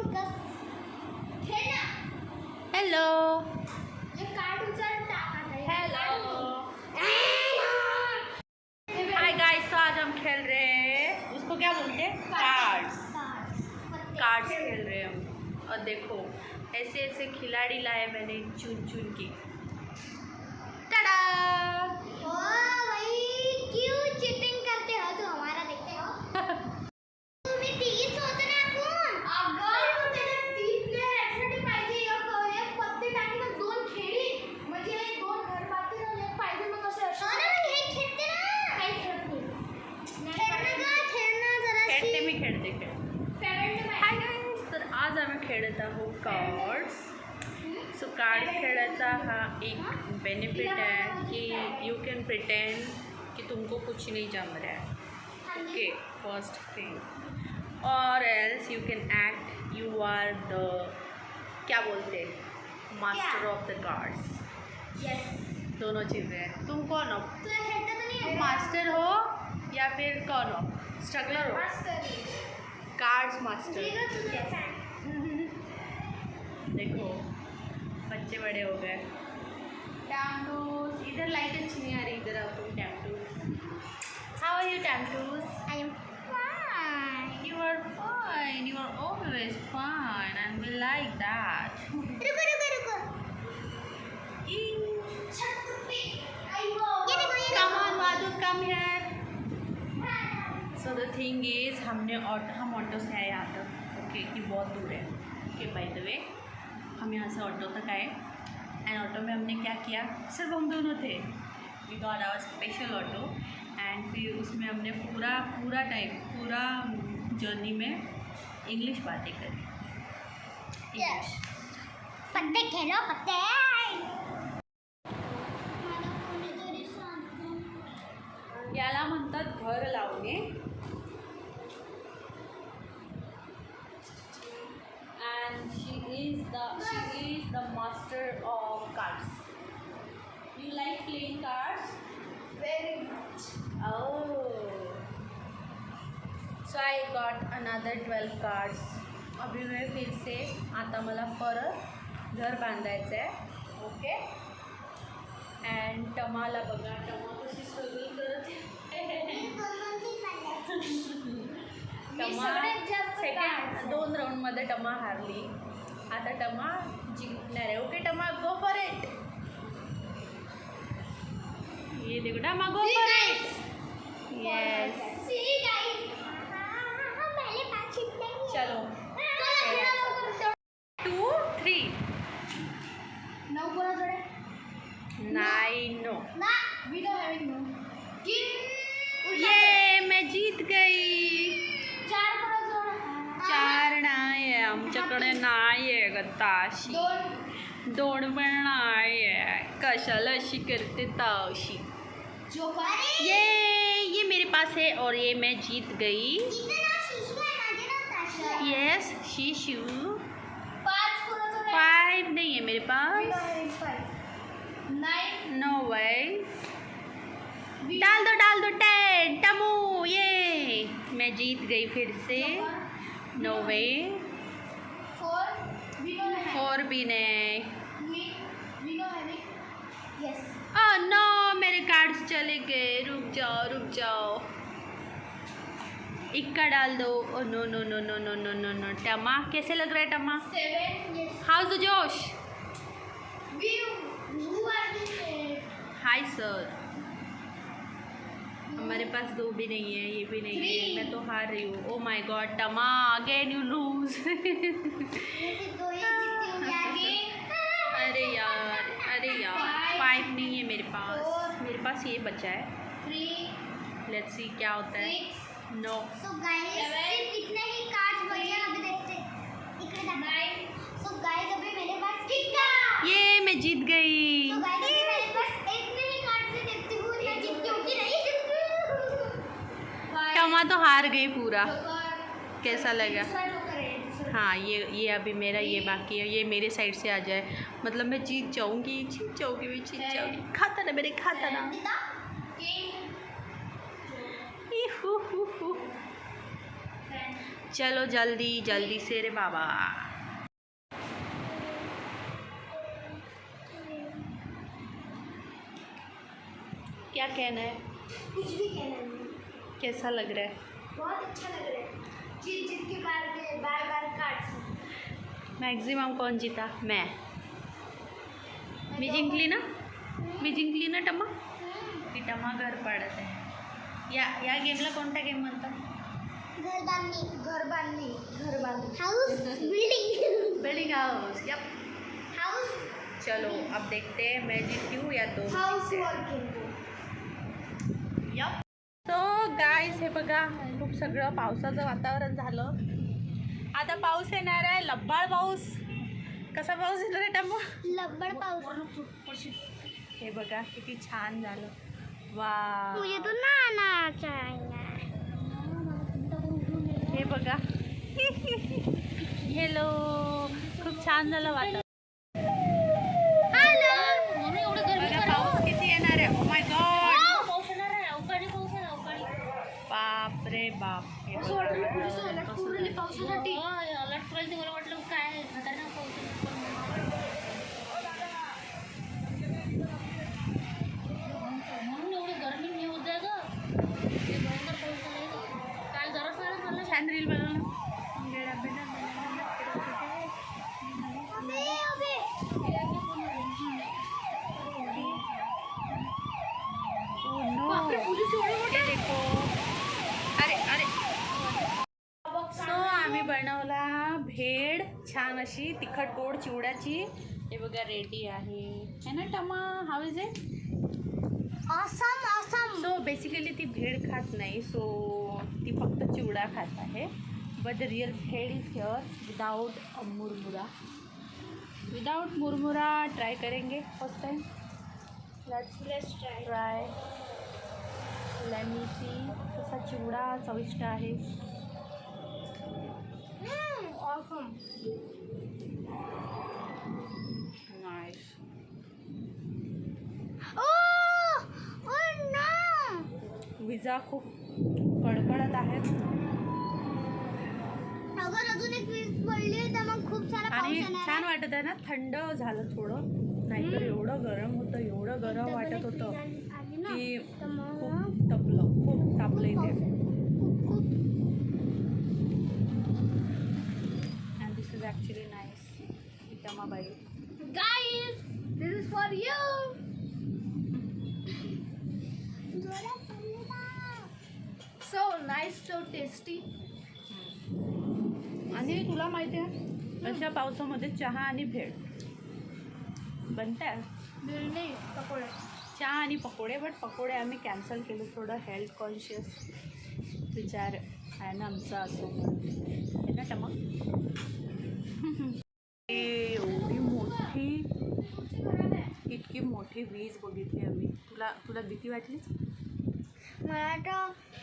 Hello hi guys, तो आज हम खेल रहे हैं, उसको क्या बोलते हैं, कार्ड्स खेल रहे हैं हम। और देखो ऐसे ऐसे खिलाड़ी लाए मैंने चुन चुन के। टाडा! क्यों चीटिंग करते हो? तो हमारा देखते हो। तुम्ही 30 होते ना आपण अगं त्याच्यात 30 प्लेयर ऍक्च्युअली पाहिजे। एक पत्ते टाकीला 2 खेळी म्हणजे 2 घर बाकी ना एक पाहिजे। मग कसं असतं ना, मग हे खेळते ना काय खेळते मी हाय गाइस, तर आज आम्ही खेळत आहोत कार्ड्स। सो कार्ड खेळायचा हा एक बेनिफिट है कि यू कैन प्रिटेंड कि तुमको कुछ नहीं जम रहा है, ओके, फर्स्ट थिंग। और else you can act you are the, क्या बोलते हैं, master of the cards. Yes, दोनों चीज़ें हैं। तुम कौन हो, तू खेळता तो नहीं मास्टर हो या फिर कौन हो, स्ट्रगलर हो? Master cards master. तुझे देखो बच्चे बड़े हो गए। टैमटूस, इधर लाइट अच्छी नहीं आ रही, इधर आओ तुम। टैमटूस, हाउ आर यू टैमटूस? I am fine. You are fine, you are always fine and we like that. रुको Come on Madhu, come here. So the thing is हम ऑटो से आए यहाँ तक, ओके, कि बहुत दूर है। ओके, बाय द वे हम यहाँ से ऑटो तक आए एंड ऑटो में हमने क्या किया, सिर्फ हम दोनों थे। We got our special auto and फिर उसमें हमने पूरा टाइम, पूरा जर्नी में इंग्लिश बातें करी। यस, पत्ते खेलो पत्ते। याला म्हणतात घर लावणे। And she is the master of cards. You like playing cards? Very much. Oh. So I got another 12 cards. अभी मैं फिर से आता मला परत घर बांधायचं आहे, ओके। अँड टमाला बघा, टमा कशी स्ट्रगल करत टमा सेकंड 2 राऊंडमध्ये टमा हारली। आता टमा जिंकणार आहे, ओके टमा, गो फॉर इट। ये देखो टमा, गो फॉर इट। यस, चलो 2 3 9 नो। ये मैं जीत गई। 4 नाही आहे आमच्याकडे, नाही आहे गत्ताशी, 2 पण नाही आहे। कशाला अशी करते तावशी। ये मेरे पास है और ये मैं जीत गई। यस, शीशू 5 नहीं है मेरे पास। नो वे, डाल दो 10 टमू। ये मैं जीत गई फिर से। नो वे, 4 भी नहीं। ओह नो, मेरे कार्ड्स चले गए, रुक जाओ। इक्का डाल दो। Oh no no no no no no no no. टमा कैसे लग रहा है टमा? हाउस द जोश? हाय सर, हमारे पास 2 भी नहीं है, ये भी नहीं है, मैं तो हार रही हूँ। ओ माय गॉड टमा, अगेन यू लूज। अरे यार 5 नहीं है मेरे पास ये बचा है। लेट्स सी क्या होता है। नो, सो गाइस सिर्फ इतने ही कार्ड्स बचे हैं, अभी देखते हैं। इकडे दाखव। सो गाइस अभी मेरे पास कितना, ये मैं जीत गई। सो गाइस अभी मेरे पास इतने ही कार्ड्स से देखती हूँ मैं जीतती हूँ कि नहीं जीतती। टमा तो हार गई पूरा। कैसा लगा? हाँ, ये अभी मेरा ये बाकी है, ये मेरे साइड से आ जाए, मतलब मैं जीत जाऊँगी। खाता ना मेरे, खाता ना। चलो जल्दी जल्दी से रे बाबा. क्या कहना है? कुछ भी कहना नहीं. कैसा लग रहा है? बहुत अच्छा लग रहा है. जीत जीत के बार बार काट. मॅक्झिमम कोण जीता? मैं जिंकली ना? मी जिंकली ना टमा? ती टमा घर पाडत आहे. या गेमला कोणता गेम म्हणतात? घर बांधणी house building. Building house. Yup. House चलो अब देखते हैं मैं जीती हूँ या तो हाउस वर्किंग. यप. तो गाईज हे बघा खूप सगळं पावसाचं वातावरण झालं. आता पाऊस येणार आहे. लब्बाळ पाऊस. कसा पाऊस येणार आहे टम्मा? लब्बड़ पाऊस. हे बघा किती छान झालं. वा. मुझे तो नहाना चाहिए. हे बघा. हेलो. खूप छान झालं वातावरण. बघा पाऊस किती येणार आहे. ओ माय गॉड. बाप रे बाप. हे बघा. पावसासाठी छान रील बनवलं. हे देखो. अरे अरे. सो आम्ही बनवला भेळ छान अशी तिखट गोड चिवड्याची. हे बघा रेडी आहे है ना टमा? How is it? awesome. So basically ती भेळ खात नाही. सो ती फक्त चिवडा खात आहे. But the real bhel is here without murmura. Without murmura try करेंगे first time. Let's try. Try. Let me see. कसा चिवडा चविष्ट आहे. Awesome. नाईस. Oh no. विजा खूप कडकडत आहे अगर अजून एक वीज पडली तर मग खूप सारा पाऊस आणि येणार छान वाटत आहे ना. थंड झालं थोडं. नाहीतर एवढं गरम होतं. एवढं गरम वाटत होतं की खूप तापलं इथे. And this is actually nice. इटमाबाई. Guys, this is for you. So nice, so tasty. आणि तुला माहिती आहे अशा पावसामध्ये चहा आणि भेळ बनतात. बिर्याणी पकोडे. चहा आणि पकोडे. बट पकोडे आम्ही कॅन्सल केले. थोडं हेल्थ कॉन्शियस विचार आहे ना आमचा. असो आहे ना टमा? एवढी मोठी इतकी मोठी वीज बघितली आम्ही. तुला भीती वाटली?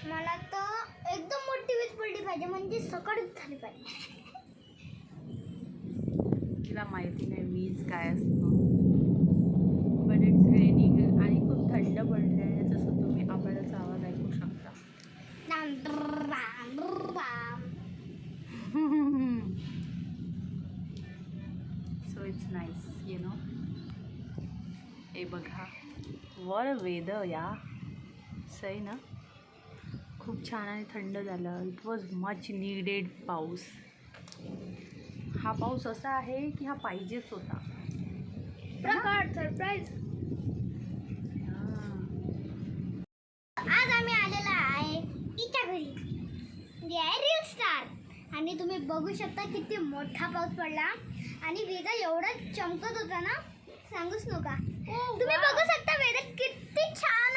मला तर एकदम मोठी वीज पडली पाहिजे. म्हणजे सकाळीच झाली पाहिजे. तिला माहिती नाही वीज काय असतं. बट इट्स रेनिंग आणि खूप थंड पडले आहे. जसं तुम्ही आभाळाचा आवाज ऐकू शकता. So it's nice you know. हे बघा वर वेदर या सही ना. खूप छान आणि थंड झालं. इट वॉज मच नीडेड पाऊस. हा पाऊस असा आहे की हा पाहिजेच होता. प्रकार सरप्राईज. आज आम्ही आलेला आहे तिच्या घरी. जे आहे रील स्टार. आणि तुम्ही बघू शकता किती मोठा पाऊस पडला. आणि वेदर एवढा चमकत होता ना सांगूच नका. तुम्ही बघू शकता वेदर किती छान